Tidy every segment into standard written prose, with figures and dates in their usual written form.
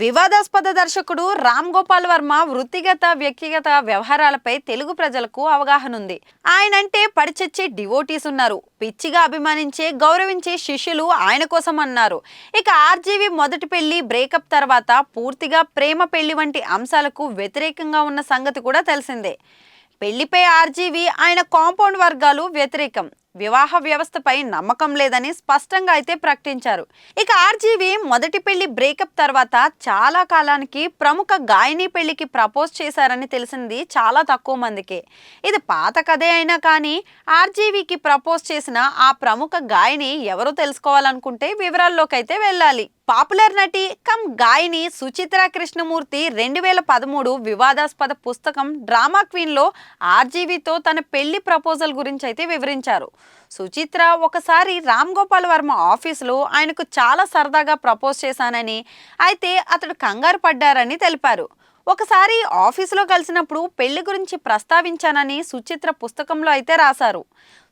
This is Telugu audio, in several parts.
వివాదాస్పద దర్శకుడు రామ్ గోపాల్ వర్మ వృత్తిగత వ్యక్తిగత వ్యవహారాలపై తెలుగు ప్రజలకు అవగాహన ఉంది. ఆయనంటే పడిచచ్చే డివోటీస్ ఉన్నారు. పిచ్చిగా అభిమానించే గౌరవించే శిష్యులు ఆయన కోసం అన్నారు. ఇక ఆర్జీవి మొదటి పెళ్లి బ్రేకప్ తర్వాత పూర్తిగా ప్రేమ పెళ్లి వంటి అంశాలకు వ్యతిరేకంగా ఉన్న సంగతి కూడా తెలిసిందే. పెళ్లిపై ఆర్జీవి ఆయన కాంపౌండ్ వర్గాలు వ్యతిరేకం, వివాహ వ్యవస్థపై నమ్మకం లేదని స్పష్టంగా అయితే ప్రకటించారు. ఇక ఆర్జీవి మొదటి పెళ్లి బ్రేకప్ తర్వాత చాలా కాలానికి ప్రముఖ గాయని పెళ్లికి ప్రపోజ్ చేశారని తెలిసింది చాలా తక్కువ మందికే. ఇది పాత కథే అయినా కానీ ఆర్జీవికి ప్రపోజ్ చేసిన ఆ ప్రముఖ గాయని ఎవరో తెలుసుకోవాలనుకుంటే వివరాల్లోకి అయితే వెళ్ళాలి. పాపులర్ నటి కమ్ గాయని సుచిత్ర కృష్ణమూర్తి 2013 వివాదాస్పద పుస్తకం డ్రామా క్వీన్లో ఆర్జీవితో తన పెళ్లి ప్రపోజల్ గురించి అయితే వివరించారు. సుచిత్ర ఒకసారి రామ్ గోపాల్ వర్మ ఆఫీసులో ఆయనకు చాలా సరదాగా ప్రపోజ్ చేశానని, అయితే అతడు కంగారు పడ్డారని తెలిపారు. ఒకసారి ఆఫీసులో కలిసినప్పుడు పెళ్లి గురించి ప్రస్తావించానని సుచిత్ర పుస్తకంలో అయితే రాశారు.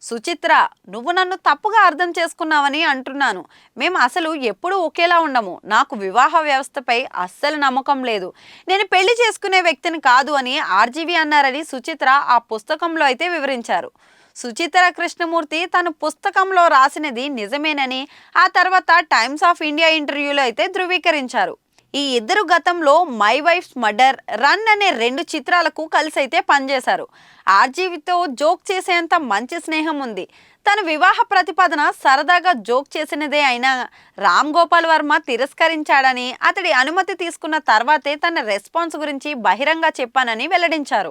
సుచిత్ర, నువ్వు నన్ను తప్పుగా అర్థం చేసుకున్నావని అంటున్నాను. మేము అసలు ఎప్పుడూ ఒకేలా ఉండము. నాకు వివాహ వ్యవస్థపై అస్సలు నమ్మకం లేదు. నేను పెళ్లి చేసుకునే వ్యక్తిని కాదు అని ఆర్జీవి అన్నారని సుచిత్ర ఆ పుస్తకంలో అయితే వివరించారు. సుచిత్ర కృష్ణమూర్తి తన పుస్తకంలో రాసినది నిజమేనని ఆ తర్వాత టైమ్స్ ఆఫ్ ఇండియా ఇంటర్వ్యూలో అయితే ధృవీకరించారు. ఈ ఇద్దరు గతంలో మై వైఫ్స్ మర్డర్, రన్ అనే 2 చిత్రాలకు కలిసి అయితే పనిచేశారు. ఆర్జీవితో జోక్ చేసేంత మంచి స్నేహం ఉంది. తన వివాహ ప్రతిపాదన సరదాగా జోక్ చేసినదే అయినా రామ్ గోపాల్ వర్మ తిరస్కరించాడని, అతడి అనుమతి తీసుకున్న తర్వాతే తన రెస్పాన్స్ గురించి బహిరంగ చెప్పానని వెల్లడించారు.